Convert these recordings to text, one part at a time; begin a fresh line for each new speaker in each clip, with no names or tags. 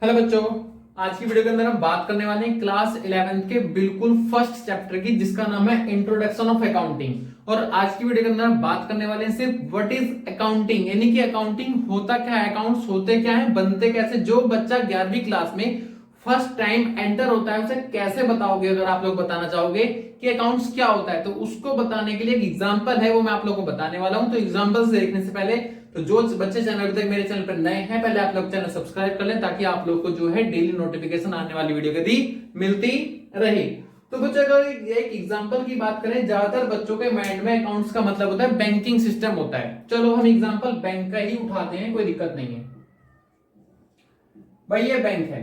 Hello बच्चों, आज की वीडियो के अंदर हम बात करने वाले हैं क्लास 11th के बिल्कुल फर्स्ट चैप्टर की, जिसका नाम है इंट्रोडक्शन ऑफ अकाउंटिंग। और आज की वीडियो के अंदर हम बात करने वाले हैं सिर्फ व्हाट इज अकाउंटिंग, यानी कि अकाउंटिंग होता क्या है, अकाउंट्स होते क्या है, बनते कैसे। जो बच्चा 11वीं क्लास में फर्स्ट टाइम एंटर होता है उसे कैसे बताओगे, अगर आप लोग बताना चाहोगे कि अकाउंट्स क्या होता है, तो उसको बताने के लिए एक एग्जांपल है, वो मैं आप लोगों को बताने वाला हूं। तो एग्जांपल देखने से पहले तो जो बच्चे चैनल तक मेरे चैनल पर नए हैं, पहले आप लोग चैनल सब्सक्राइब कर लें ताकि आप लोग को जो है डेली नोटिफिकेशन आने वाली वीडियो की मिलती रहे। तो बच्चों अगर एक एग्जांपल की बात करें, ज्यादातर बच्चों के माइंड में अकाउंट्स का मतलब होता है बैंकिंग सिस्टम होता है। चलो हम एग्जांपल बैंक का ही उठाते हैं, कोई दिक्कत नहीं है। भाई ये बैंक है,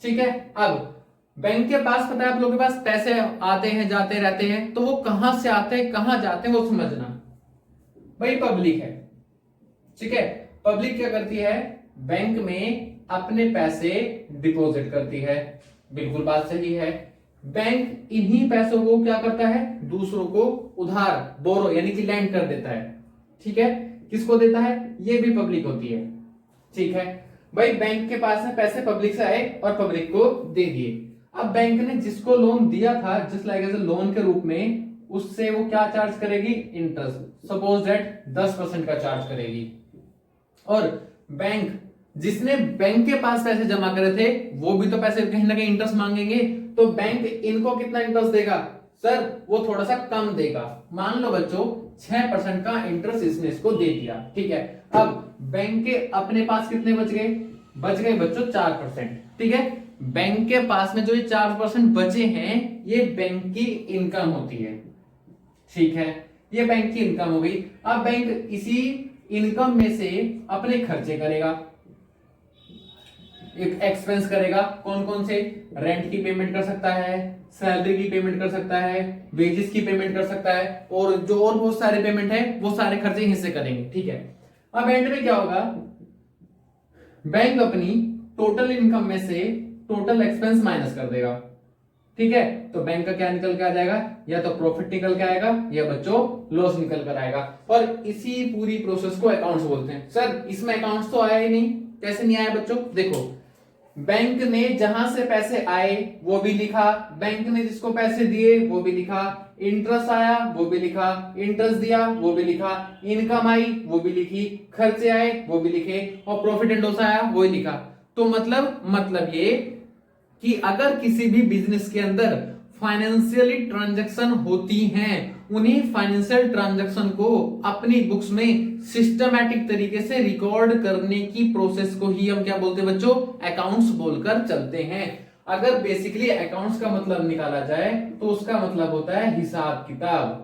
ठीक है। अब बैंक के पास पता है आप लोगों के पास पैसे आते हैं जाते रहते हैं, तो वो कहां से आते हैं कहां जाते हैं वो समझना। भाई पब्लिक है, ठीक है। पब्लिक क्या करती है, बैंक में अपने पैसे डिपॉजिट करती है, बिल्कुल बात सही है। बैंक इन्हीं पैसों को क्या करता है, दूसरों को उधार बोरो यानी कि लैंड कर देता है, ठीक है। किसको देता है, ये भी पब्लिक होती है, ठीक है। भाई बैंक के पास में पैसे पब्लिक से आए और पब्लिक को दे दिए। अब बैंक ने जिसको लोन दिया था, जस्ट लाइक एज लोन के रूप में, उससे वो क्या चार्ज करेगी, इंटरेस्ट। सपोज दैट 10% का चार्ज करेगी। और बैंक जिसने बैंक के पास पैसे जमा करे थे वो भी तो पैसे कहीं ना कहीं इंटरेस्ट मांगेंगे, तो बैंक इनको कितना इंटरेस्ट देगा, सर वो थोड़ा सा कम देगा। मान लो बच्चों 6% का इंटरेस्ट इसने इसको दे दिया, ठीक है। अब बैंक के अपने पास कितने बच गए बच्चों 4%, ठीक है। बैंक के पास में जो ये 4% बचे हैं, ये बैंक की इनकम होती है, ठीक है। ये बैंक की इनकम हो गई। अब बैंक इसी इनकम में से अपने खर्चे करेगा, एक एक्सपेंस करेगा। कौन कौन से, रेंट की पेमेंट कर सकता है, सैलरी की पेमेंट कर सकता है, वेजेस की पेमेंट कर सकता है, और जो और बहुत सारे पेमेंट है वो सारे खर्चे हिस्से करेंगे, ठीक है। अब एंड में क्या होगा, बैंक अपनी टोटल इनकम में से टोटल एक्सपेंस माइनस कर देगा, ठीक है। तो बैंक का क्या निकल के आ जाएगा, या तो प्रॉफिट निकल के आएगा या बच्चों लॉस निकल कर आएगा। और इसी पूरी प्रोसेस को अकाउंट्स बोलते हैं। सर इसमें अकाउंट्स तो आया ही नहीं, कैसे नहीं आया बच्चों, देखो बैंक ने जहां से पैसे आए वो भी लिखा, बैंक ने जिसको पैसे दिए वो भी लिखा, इंटरेस्ट आया वो भी लिखा, इंटरेस्ट दिया वो भी लिखा, इनकम आई वो भी लिखी, खर्चे आए वो भी लिखे, और प्रॉफिट एंड लॉस आया वो ही लिखा। तो मतलब ये कि अगर किसी भी बिजनेस के अंदर फाइनेंशियली ट्रांजैक्शन होती हैं, उन्हीं फाइनेंशियल ट्रांजैक्शन को अपनी बुक्स में सिस्टमैटिक तरीके से रिकॉर्ड करने की प्रोसेस को ही हम क्या बोलते हैं बच्चों, अकाउंट्स बोलकर चलते हैं। अगर बेसिकली अकाउंट्स का मतलब निकाला जाए तो उसका मतलब होता है हिसाब किताब,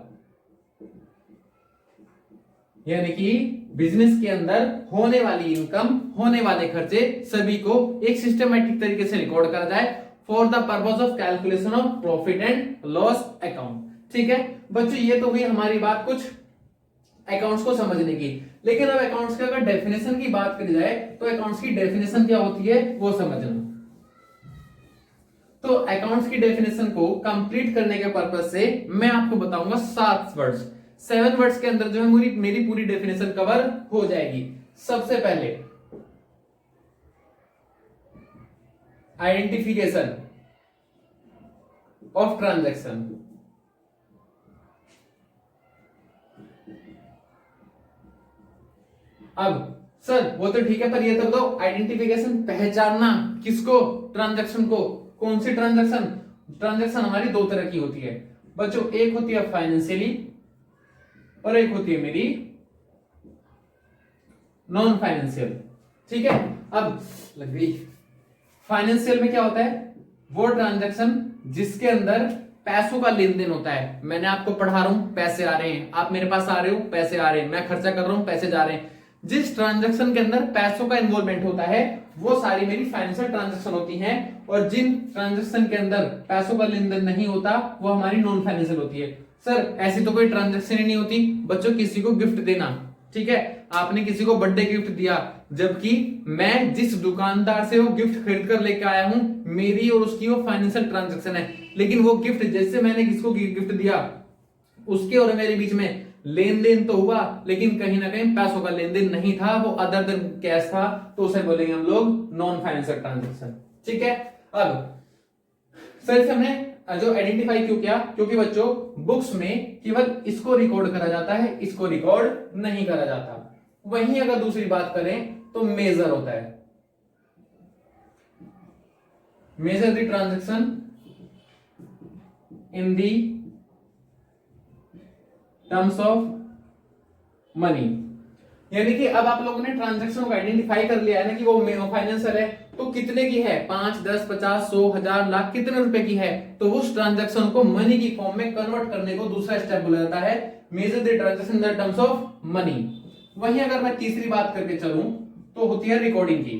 यानी कि बिजनेस के अंदर होने वाली इनकम, होने वाले खर्चे सभी को एक सिस्टमैटिक तरीके से रिकॉर्ड करा जाए for the purpose of calculation of profit and loss account, ठीक है बच्चों। ये तो हुई हमारी बात कुछ अकाउंट्स को समझने की। लेकिन अब अकाउंट्स की अगर डेफिनेशन की बात करी जाए तो अकाउंट्स की डेफिनेशन क्या होती है वो समझना। तो अकाउंट्स की डेफिनेशन को कंप्लीट करने के पर्पस से मैं आपको बताऊंगा 7 वर्ड्स के अंदर जो है मेरी पूरी डेफिनेशन कवर हो जाएगी। सबसे पहले आइडेंटिफिकेशन ऑफ ट्रांजैक्शन, अब सर वो तो ठीक है, पर ये तो बताओ आइडेंटिफिकेशन, पहचानना किसको, ट्रांजैक्शन को। कौन सी ट्रांजैक्शन, ट्रांजैक्शन हमारी दो तरह की होती है बच्चों, एक होती है फाइनेंशियली और एक होती है मेरी नॉन फाइनेंशियल, ठीक है। अब लग गई, फाइनेंशियल में क्या होता है, वो ट्रांजैक्शन जिसके अंदर पैसों का लेन देन होता है। मैंने आपको पढ़ा रहा हूं, पैसे आ रहे हैं, आप मेरे पास आ रहे हो, पैसे आ रहे हैं, मैं खर्चा कर रहा हूं, पैसे जा रहे हैं। जिस ट्रांजैक्शन के अंदर पैसों का इन्वॉल्वमेंट होता है वो सारी मेरी फाइनेंशियल ट्रांजैक्शन होती हैं, और जिन ट्रांजैक्शन के अंदर पैसों का लेन देन नहीं होता वो हमारी नॉन फाइनेंशियल होती है। सर ऐसी तो कोई ट्रांजैक्शन ही नहीं होती बच्चों, किसी को गिफ्ट देना, ठीक है, आपने किसी को बर्थडे गिफ्ट दिया, जबकि मैं जिस दुकानदार से वो गिफ्ट खरीद कर लेकर आया हूं, मेरी और उसकी वो फाइनेंशियल ट्रांजैक्शन है। लेकिन वो गिफ्ट जैसे मैंने किसको गिफ्ट दिया, उसके और मेरे बीच में लेन देन तो हुआ लेकिन कहीं ना कहीं पैसों का लेन देन नहीं था, वो अदर देन कैश था, तो उसे बोलेंगे हम लोग नॉन फाइनेंशियल ट्रांजेक्शन। ठीक है। अब सर से हमने जो आइडेंटिफाई क्यों किया, क्योंकि बच्चों बुक्स में केवल इसको रिकॉर्ड करा जाता है, इसको रिकॉर्ड नहीं करा जाता। वहीं अगर दूसरी बात करें तो मेजर होता है, measure the transaction in the terms of money. यानी कि अब आप लोगों ने ट्रांजैक्शन को आइडेंटिफाई कर लिया है ना कि वो फाइनेंशियल है, तो कितने की है, 5, 10, 50, 100, 1000, लाख, कितने रुपए की है, तो उस ट्रांजैक्शन को मनी की फॉर्म में कन्वर्ट करने को दूसरा स्टेप बोला जाता है measure the transaction in the terms of money. वहीं अगर मैं तीसरी बात करके चलूं तो होती है रिकॉर्डिंग की,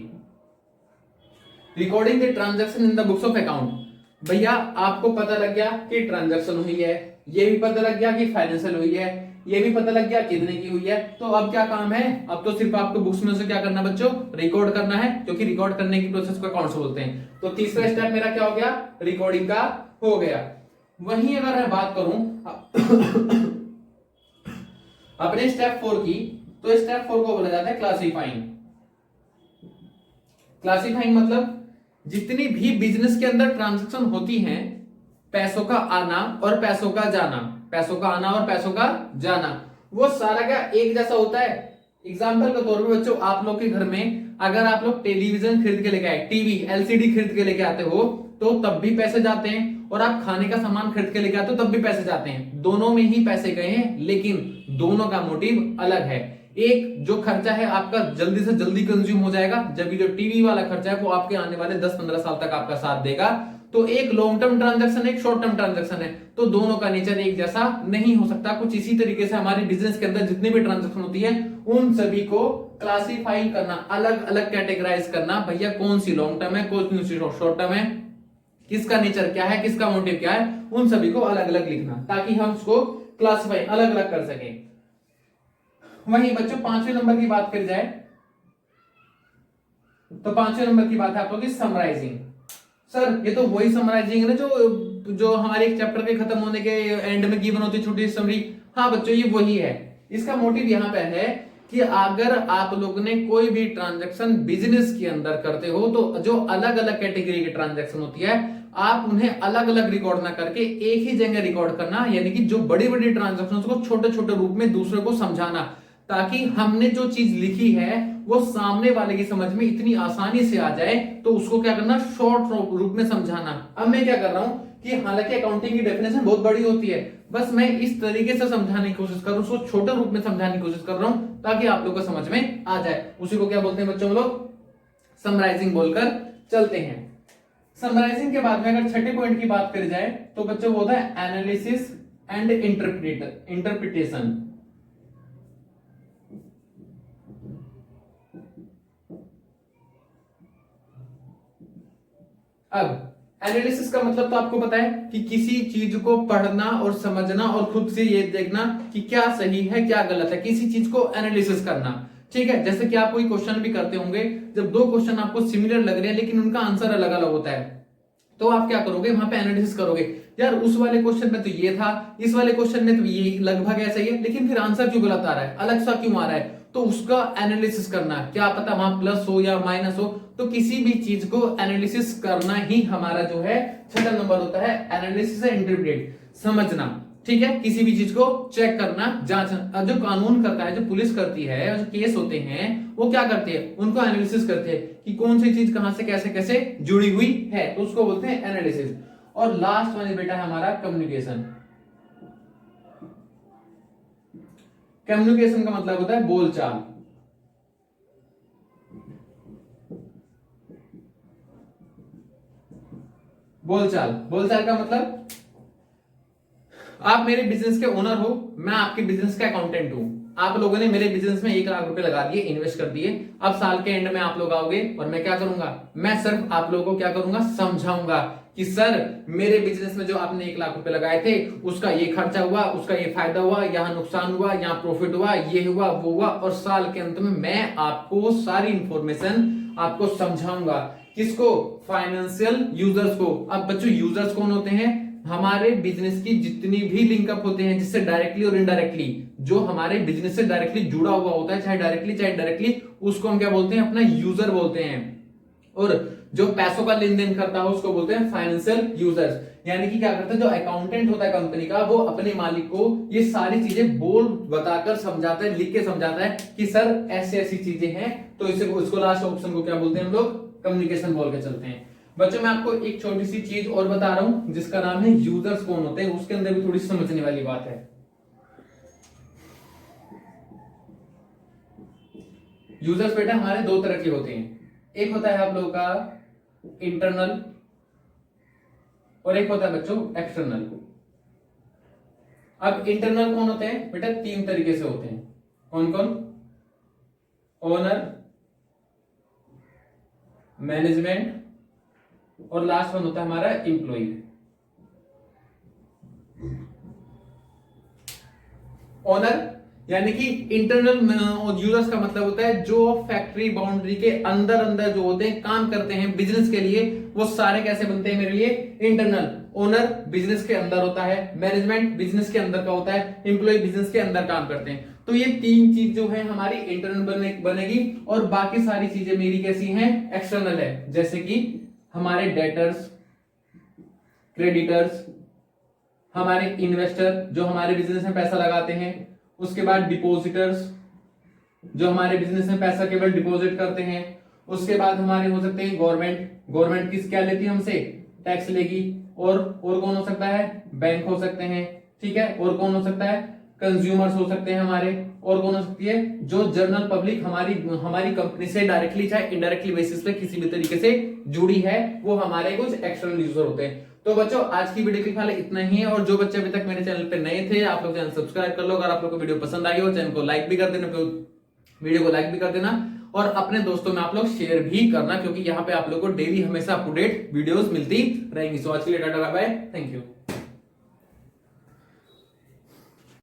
recording the transaction in the books of account. भैया आपको पता लग गया कि ट्रांजैक्शन हुई है, ये भी पता लग गया कि फाइनेंशियल हुई है, ये भी पता लग गया कितने की हुई है, तो अब क्या काम है, अब तो सिर्फ आपको बुक्स में से क्या करना बच्चों, रिकॉर्ड करना है, क्योंकि रिकॉर्ड करने की प्रोसेस को अकाउंट्स बोलते हैं। तो तीसरा स्टेप मेरा क्या हो गया, रिकॉर्डिंग का हो गया। वहीं अगर मैं बात करूं अपने स्टेप 4 की, तो स्टेप 4 को बोला जाता है क्लासिफाइंग। क्लासिफाइंग मतलब जितनी भी बिजनेस के अंदर ट्रांजैक्शन होती हैं, पैसों का आना और पैसों का जाना, पैसों का आना और पैसों का जाना, वो सारा क्या एक जैसा होता है। एग्जाम्पल के तौर पे बच्चों, आप लोग के घर में अगर आप लोग टेलीविजन खरीद के लेके आए, टीवी एलसीडी खरीद के लेके आते हो, तो तब भी पैसे जाते हैं, और आप खाने का सामान खरीद के लेके आते हो तब भी पैसे जाते हैं। दोनों में ही पैसे गए हैं, लेकिन दोनों का मोटिव अलग है। एक जो खर्चा है आपका जल्दी से जल्दी कंज्यूम हो जाएगा, जबकि जो टीवी वाला खर्चा है वो आपके आने वाले 10-15 साल तक आपका साथ देगा। तो एक लॉन्ग टर्म ट्रांजैक्शन, एक शॉर्ट टर्म ट्रांजैक्शन है, तो दोनों का नेचर एक जैसा नहीं हो सकता। कुछ इसी तरीके से हमारे बिजनेस के अंदर जितनी भी ट्रांजैक्शन होती है उन सभी को क्लासिफाई करना, अलग अलग कैटेगराइज करना, भैया कौन सी लॉन्ग टर्म है, कौन सी शॉर्ट टर्म है, किसका नेचर क्या है, किसका मोटिव क्या है, उन सभी को अलग अलग लिखना, ताकि हम उसको क्लासिफाई अलग अलग कर सकें। वहीं बच्चों 5वें नंबर की बात कर जाए तो 5वें नंबर की बात है आप लोग की समराइजिंग। सर ये तो वही समराइजिंग है ना जो हमारे एक चैप्टर के खत्म होने के एंड में गिवन होती है, छोटी समरी। हाँ बच्चों ये वही है। इसका मोटिव यहाँ पे है कि अगर आप लोग ने कोई भी ट्रांजैक्शन बिजनेस के अंदर करते हो, तो जो अलग अलग कैटेगरी की ट्रांजैक्शन होती है आप उन्हें अलग अलग रिकॉर्ड ना करके एक ही जगह रिकॉर्ड करना, यानी कि जो बड़ी बड़ी ट्रांजैक्शन को छोटे छोटे रूप में दूसरे को समझाना, ताकि हमने जो चीज लिखी है वो सामने वाले की समझ में इतनी आसानी से आ जाए, तो उसको क्या करना, शॉर्ट रूप में समझाना। अब मैं क्या कर रहा हूं कि हालांकि अकाउंटिंग की डेफिनेशन बहुत बड़ी होती है, बस मैं इस तरीके से समझाने की कोशिश कर रहा हूं, उसको छोटे रूप में समझाने की कोशिश कर रहा हूं, ताकि आप लोग को समझ में आ जाए। उसी को क्या बोलते हैं बच्चों, लोग समराइजिंग बोलकर चलते हैं। समराइजिंग के बाद में अगर छठे पॉइंट की बात करी जाए तो बच्चों वो होता है एनालिसिस एंड इंटरप्रिटेशन। अब एनालिसिस का मतलब तो आपको पता है कि किसी चीज को पढ़ना और समझना और खुद से ये देखना कि क्या सही है क्या गलत है, किसी चीज को एनालिसिस करना। ठीक है, जैसे कि आप कोई क्वेश्चन भी करते होंगे, जब दो क्वेश्चन आपको सिमिलर लग रहे हैं लेकिन उनका आंसर अलग अलग होता है, तो आप क्या करोगे, वहां पे एनालिसिस करोगे, यार उस वाले क्वेश्चन में तो ये था, इस वाले क्वेश्चन में तो ये लगभग ऐसा ही है, लेकिन फिर आंसर क्यों गलत आ रहा है, अलग सा क्यों आ रहा है, तो उसका एनालिसिस करना। क्या पता वहां प्लस हो या माइनस हो, तो किसी भी चीज को एनालिसिस करना ही हमारा जो है छठा नंबर होता है। एनालिसिस है इंटरप्रेट, समझना। ठीक है, किसी भी चीज को चेक करना, जांचना। जो कानून करता है, जो पुलिस करती है, जो केस होते हैं वो क्या करते हैं, उनको एनालिसिस करते हैं कि कौन सी चीज कहां से कैसे कैसे जुड़ी हुई है, तो उसको बोलते हैं एनालिसिस। और लास्ट वाली बेटा है हमारा कम्युनिकेशन। कम्युनिकेशन का मतलब होता है बोलचाल। बोलचाल, बोलचाल का मतलब आप मेरे बिजनेस के ओनर हो, मैं आपके बिजनेस का अकाउंटेंट हूं, आप लोगों ने मेरे बिजनेस में 1 लाख रुपए लगा दिए, इन्वेस्ट कर दिए। अब साल के एंड में आप लोग आओगे और मैं क्या करूंगा, मैं सिर्फ आप लोगों को क्या करूंगा, समझाऊंगा कि सर मेरे बिजनेस में जो आपने 1 लाख रुपए लगाए थे उसका ये खर्चा हुआ, उसका ये फायदा हुआ, यहाँ नुकसान हुआ, यहाँ प्रॉफिट हुआ, ये हुआ वो हुआ, और साल के अंत में मैं आपको सारी इंफॉर्मेशन आपको समझाऊंगा। किसको, फाइनेंशियल यूजर्स को। अब बच्चों यूजर्स कौन होते हैं, हमारे बिजनेस की जितनी भी लिंकअप होते हैं, जिससे डायरेक्टली और इनडायरेक्टली जो हमारे बिजनेस से डायरेक्टली जुड़ा हुआ होता है, चाहे डायरेक्टली चाहे डायरेक्टली, उसको हम क्या बोलते हैं, अपना यूजर बोलते हैं। और जो पैसों का लेन देन करता है उसको बोलते हैं फाइनेंशियल यूजर्स। यानी कि क्या करता है, जो अकाउंटेंट होता है कंपनी का, वो अपने मालिक को ये सारी चीजें बोल बताकर समझाता है, लिख के समझाता है कि सर ऐसी ऐसी चीजें हैं। तो इसको लास्ट ऑप्शन को क्या बोलते हैं हम लोग, कम्युनिकेशन बोल के चलते हैं। बच्चों मैं आपको एक छोटी सी चीज और बता रहा हूं जिसका नाम है यूजर्स कौन होते हैं, उसके अंदर भी थोड़ी समझने वाली बात है। यूजर्स बेटा हमारे दो तरह के होते हैं, एक होता है आप लोगों का इंटरनल और एक होता है बच्चों एक्सटर्नल। अब इंटरनल कौन होते हैं बेटा, तीन तरीके से होते हैं। कौन कौन, ओनर, मैनेजमेंट और लास्ट वन होता है हमारा एम्प्लॉय। ओनर यानी कि इंटरनल यूजर्स का मतलब होता है जो फैक्ट्री बाउंड्री के अंदर अंदर जो होते हैं, काम करते हैं बिजनेस के लिए, वो सारे कैसे बनते हैं मेरे लिए, इंटरनल। ओनर बिजनेस के अंदर होता है, मैनेजमेंट बिजनेस के अंदर का होता है, एम्प्लॉय बिजनेस के अंदर काम करते हैं। तो ये तीन चीज जो है हमारी इंटरनल बनेगी और बाकी सारी चीजें मेरी कैसी हैं, एक्सटर्नल है। जैसे कि हमारे डेटर्स, क्रेडिटर्स, हमारे इन्वेस्टर जो हमारे बिजनेस में पैसा लगाते हैं, उसके बाद डिपॉजिटर्स जो हमारे बिजनेस में पैसा केवल डिपॉजिट करते हैं, उसके बाद हमारे हो सकते हैं गवर्नमेंट किस क्या लेती है हमसे, टैक्स लेगी। और कौन हो सकता है, बैंक हो सकते हैं, ठीक है। और कौन हो सकता है, कंज्यूमर्स हो सकते हैं हमारे। और कौन हो सकती है, जो जनरल पब्लिक हमारी कंपनी से डायरेक्टली चाहे इनडायरेक्टली बेसिस पे किसी भी तरीके से जुड़ी है, वो हमारे कुछ एक्सटर्नल यूजर होते हैं। तो बच्चों आज की वीडियो के फिलहाल इतना ही है। और जो बच्चे अभी तक मेरे चैनल पे नए थे, आप लोग चैनल सब्सक्राइब कर लो। अगर आप लोग को वीडियो पसंद आई हो, चैनल को लाइक भी कर देना, वीडियो को लाइक भी कर देना और अपने दोस्तों में आप लोग शेयर भी करना, क्योंकि यहाँ पे आप लोग को डेली हमेशा अप टू डेट वीडियोस मिलती रहेंगी। सो आज के लिए tata bye bye, thank you.